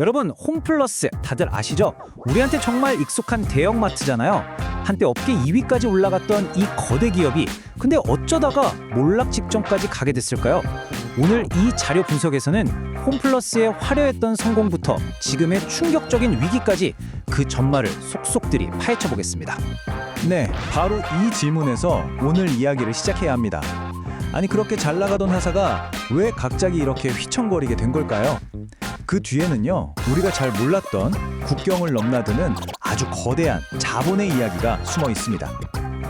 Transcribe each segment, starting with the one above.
여러분, 홈플러스 다들 아시죠? 우리한테 정말 익숙한 대형마트잖아요. 한때 업계 2위까지 올라갔던 이 거대 기업이 근데 어쩌다가 몰락 직전까지 가게 됐을까요? 오늘 이 자료 분석에서는 홈플러스의 화려했던 성공부터 지금의 충격적인 위기까지 그 전말을 속속들이 파헤쳐 보겠습니다. 네, 바로 이 질문에서 오늘 이야기를 시작해야 합니다. 아니, 그렇게 잘 나가던 회사가 왜 갑자기 이렇게 휘청거리게 된 걸까요? 그 뒤에는요, 우리가 잘 몰랐던 국경을 넘나드는 아주 거대한 자본의 이야기가 숨어 있습니다.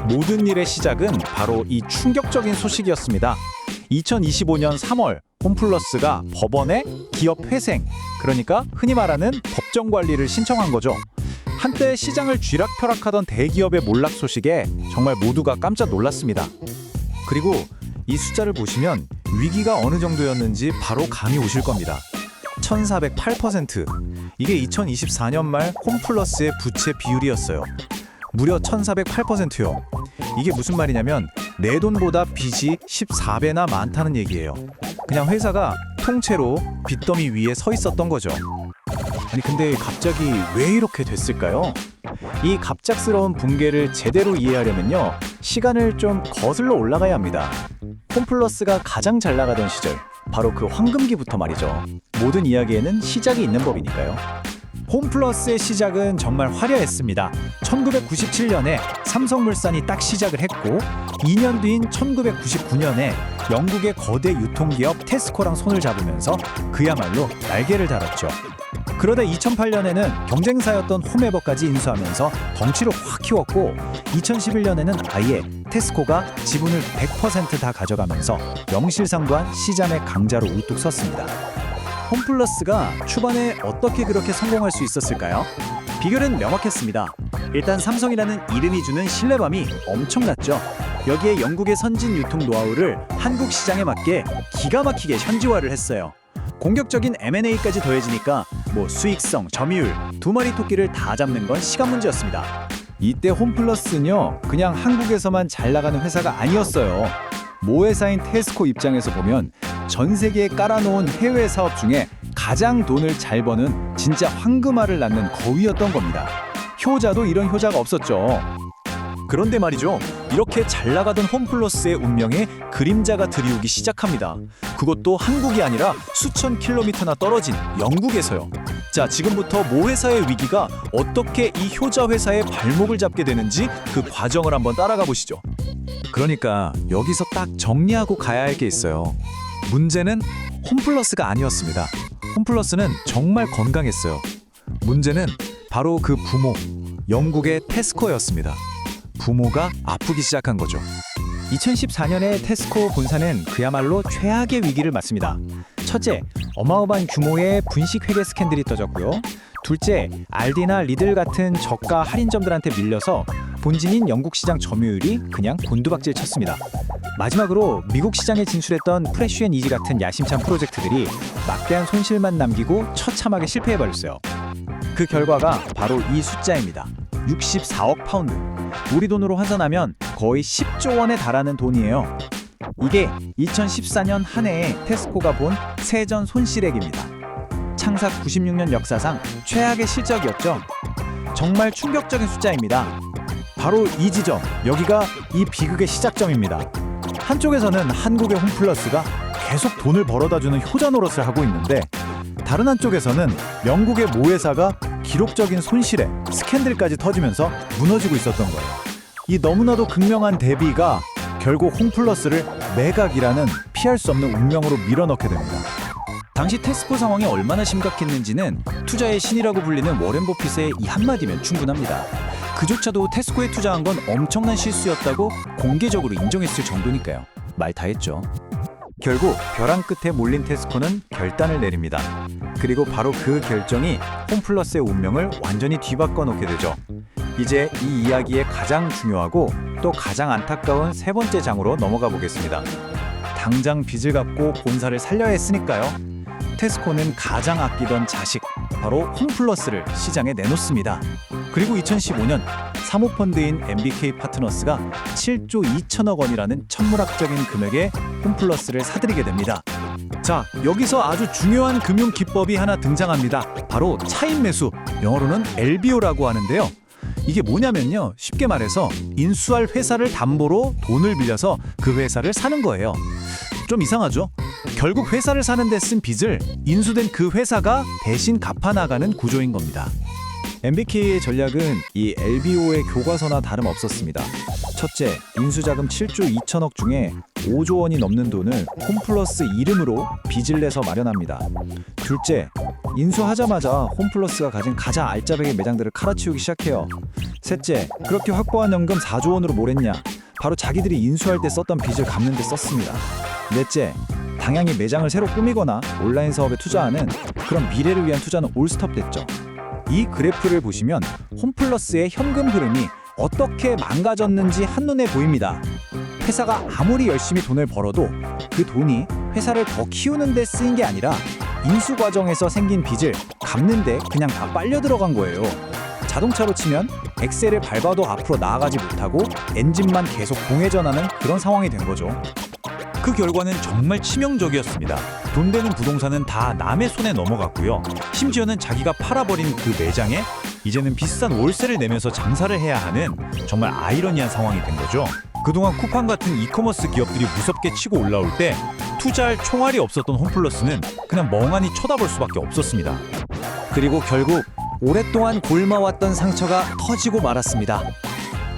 모든 일의 시작은 바로 이 충격적인 소식이었습니다. 2025년 3월 홈플러스가 법원에 기업 회생, 그러니까 흔히 말하는 법정 관리를 신청한 거죠. 한때 시장을 쥐락펴락하던 대기업의 몰락 소식에 정말 모두가 깜짝 놀랐습니다. 그리고 이 숫자를 보시면 위기가 어느 정도였는지 바로 감이 오실 겁니다. 1408%. 이게 2024년 말 홈플러스의 부채 비율이었어요. 무려 1408%요. 이게 무슨 말이냐면 내 돈보다 빚이 14배나 많다는 얘기예요. 그냥 회사가 통째로 빚더미 위에 서 있었던 거죠. 아니, 근데 갑자기 왜 이렇게 됐을까요? 이 갑작스러운 붕괴를 제대로 이해하려면요, 시간을 좀 거슬러 올라가야 합니다. 홈플러스가 가장 잘 나가던 시절, 바로 그 황금기부터 말이죠. 모든 이야기에는 시작이 있는 법이니까요. 홈플러스의 시작은 정말 화려했습니다. 1997년에 삼성물산이 딱 시작을 했고 2년 뒤인 1999년에 영국의 거대 유통기업 테스코랑 손을 잡으면서 그야말로 날개를 달았죠. 그러다 2008년에는 경쟁사였던 홈에버까지 인수하면서 덩치를 확 키웠고 2011년에는 아예 테스코가 지분을 100% 다 가져가면서 명실상부한 시장의 강자로 우뚝 섰습니다. 홈플러스가 초반에 어떻게 그렇게 성공할 수 있었을까요? 비결은 명확했습니다. 일단 삼성이라는 이름이 주는 신뢰감이 엄청났죠. 여기에 영국의 선진 유통 노하우를 한국 시장에 맞게 기가 막히게 현지화를 했어요. 공격적인 M&A까지 더해지니까 수익성, 점유율, 두 마리 토끼를 다 잡는 건 시간 문제였습니다. 이때 홈플러스는요, 그냥 한국에서만 잘 나가는 회사가 아니었어요. 모회사인 테스코 입장에서 보면 전 세계에 깔아놓은 해외 사업 중에 가장 돈을 잘 버는 진짜 황금알을 낳는 거위였던 겁니다. 효자도 이런 효자가 없었죠. 그런데 말이죠, 이렇게 잘 나가던 홈플러스의 운명에 그림자가 들이오기 시작합니다. 그것도 한국이 아니라 수천 킬로미터나 떨어진 영국에서요. 자, 지금부터 모 회사의 위기가 어떻게 이 효자 회사의 발목을 잡게 되는지 그 과정을 한번 따라가 보시죠. 그러니까 여기서 딱 정리하고 가야 할 게 있어요. 문제는 홈플러스가 아니었습니다. 홈플러스는 정말 건강했어요. 문제는 바로 그 부모, 영국의 테스코였습니다. 부모가 아프기 시작한 거죠. 2014년에 테스코 본사는 그야말로 최악의 위기를 맞습니다. 첫째, 어마어마한 규모의 분식 회계 스캔들이 터졌고요. 둘째, 알디나 리들 같은 저가 할인점들한테 밀려서 본진인 영국 시장 점유율이 그냥 곤두박질 쳤습니다. 마지막으로 미국 시장에 진출했던 프레쉬앤이지 같은 야심찬 프로젝트들이 막대한 손실만 남기고 처참하게 실패해버렸어요. 그 결과가 바로 이 숫자입니다. 64억 파운드. 우리 돈으로 환산하면 거의 10조 원에 달하는 돈이에요. 이게 2014년 한 해에 테스코가 본 세전 손실액입니다. 창사 96년 역사상 최악의 실적이었죠. 정말 충격적인 숫자입니다. 바로 이 지점, 여기가 이 비극의 시작점입니다. 한쪽에서는 한국의 홈플러스가 계속 돈을 벌어다주는 효자 노릇을 하고 있는데, 다른 한쪽에서는 영국의 모회사가 기록적인 손실에 스캔들까지 터지면서 무너지고 있었던 거예요. 이 너무나도 극명한 대비가 결국 홈플러스를 매각이라는 피할 수 없는 운명으로 밀어넣게 됩니다. 당시 테스코 상황이 얼마나 심각했는지는 투자의 신이라고 불리는 워렌 버핏의 이 한마디면 충분합니다. 그조차도 테스코에 투자한 건 엄청난 실수였다고 공개적으로 인정했을 정도니까요. 말 다 했죠. 결국 벼랑 끝에 몰린 테스코는 결단을 내립니다. 그리고 바로 그 결정이 홈플러스의 운명을 완전히 뒤바꿔 놓게 되죠. 이제 이 이야기의 가장 중요하고 또 가장 안타까운 세 번째 장으로 넘어가 보겠습니다. 당장 빚을 갚고 본사를 살려야 했으니까요. 테스코는 가장 아끼던 자식, 바로 홈플러스를 시장에 내놓습니다. 그리고 2015년 사모펀드인 MBK 파트너스가 7조 2천억 원이라는 천문학적인 금액의 홈플러스를 사들이게 됩니다. 자, 여기서 아주 중요한 금융 기법이 하나 등장합니다. 바로 차익 매수, 영어로는 LBO라고 하는데요. 이게 뭐냐면요. 쉽게 말해서 인수할 회사를 담보로 돈을 빌려서 그 회사를 사는 거예요. 좀 이상하죠? 결국 회사를 사는데 쓴 빚을 인수된 그 회사가 대신 갚아나가는 구조인 겁니다. MBK의 전략은 이 LBO의 교과서나 다름없었습니다. 첫째, 인수자금 7조 2천억 중에 5조 원이 넘는 돈을 홈플러스 이름으로 빚을 내서 마련합니다. 둘째, 인수하자마자 홈플러스가 가진 가장 알짜배기 매장들을 갈아치우기 시작해요. 셋째, 그렇게 확보한 연금 4조 원으로 뭘 했냐? 바로 자기들이 인수할 때 썼던 빚을 갚는 데 썼습니다. 넷째, 당연히 매장을 새로 꾸미거나 온라인 사업에 투자하는 그런 미래를 위한 투자는 올스톱됐죠. 이 그래프를 보시면 홈플러스의 현금 흐름이 어떻게 망가졌는지 한눈에 보입니다. 회사가 아무리 열심히 돈을 벌어도 그 돈이 회사를 더 키우는 데 쓰인 게 아니라 인수 과정에서 생긴 빚을 갚는 데 그냥 다 빨려 들어간 거예요. 자동차로 치면 엑셀을 밟아도 앞으로 나아가지 못하고 엔진만 계속 공회전하는 그런 상황이 된 거죠. 그 결과는 정말 치명적이었습니다. 돈 되는 부동산은 다 남의 손에 넘어갔고요. 심지어는 자기가 팔아버린 그 매장에 이제는 비싼 월세를 내면서 장사를 해야 하는 정말 아이러니한 상황이 된 거죠. 그동안 쿠팡 같은 이커머스 기업들이 무섭게 치고 올라올 때 투자할 총알이 없었던 홈플러스는 그냥 멍하니 쳐다볼 수밖에 없었습니다. 그리고 결국 오랫동안 곪아왔던 상처가 터지고 말았습니다.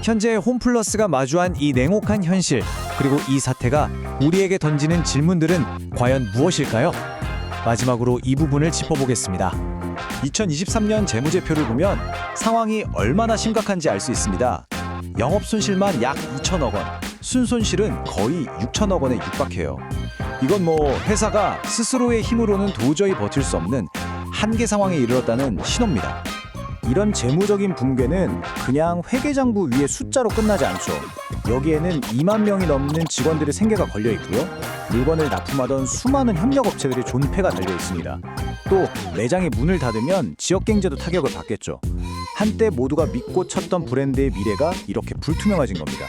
현재 홈플러스가 마주한 이 냉혹한 현실, 그리고 이 사태가 우리에게 던지는 질문들은 과연 무엇일까요? 마지막으로 이 부분을 짚어보겠습니다. 2023년 재무제표를 보면 상황이 얼마나 심각한지 알 수 있습니다. 영업손실만 약 2천억 원, 순손실은 거의 6천억 원에 육박해요. 이건 회사가 스스로의 힘으로는 도저히 버틸 수 없는 한계 상황에 이르렀다는 신호입니다. 이런 재무적인 붕괴는 그냥 회계장부 위의 숫자로 끝나지 않죠. 여기에는 2만 명이 넘는 직원들의 생계가 걸려 있고요. 물건을 납품하던 수많은 협력업체들의 존폐가 달려 있습니다. 또 매장이 문을 닫으면 지역 경제도 타격을 받겠죠. 한때 모두가 믿고 쳤던 브랜드의 미래가 이렇게 불투명해진 겁니다.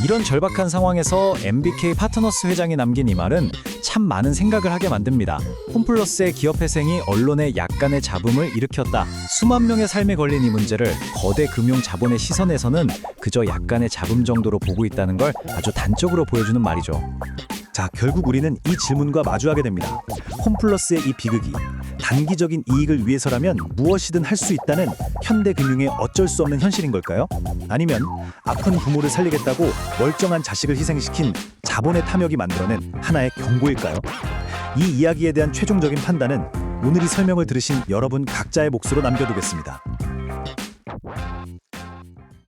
이런 절박한 상황에서 MBK 파트너스 회장이 남긴 이 말은 참 많은 생각을 하게 만듭니다. 홈플러스의 기업회생이 언론에 약간의 잡음을 일으켰다. 수만 명의 삶에 걸린 이 문제를 거대 금융 자본의 시선에서는 그저 약간의 잡음 정도로 보고 있다는 걸 아주 단적으로 보여주는 말이죠. 자, 결국 우리는 이 질문과 마주하게 됩니다. 홈플러스의 이 비극이 단기적인 이익을 위해서라면 무엇이든 할 수 있다는 현대금융의 어쩔 수 없는 현실인 걸까요? 아니면 아픈 부모를 살리겠다고 멀쩡한 자식을 희생시킨 자본의 탐욕이 만들어낸 하나의 경고일까요? 이 이야기에 대한 최종적인 판단은 오늘 이 설명을 들으신 여러분 각자의 몫으로 남겨두겠습니다.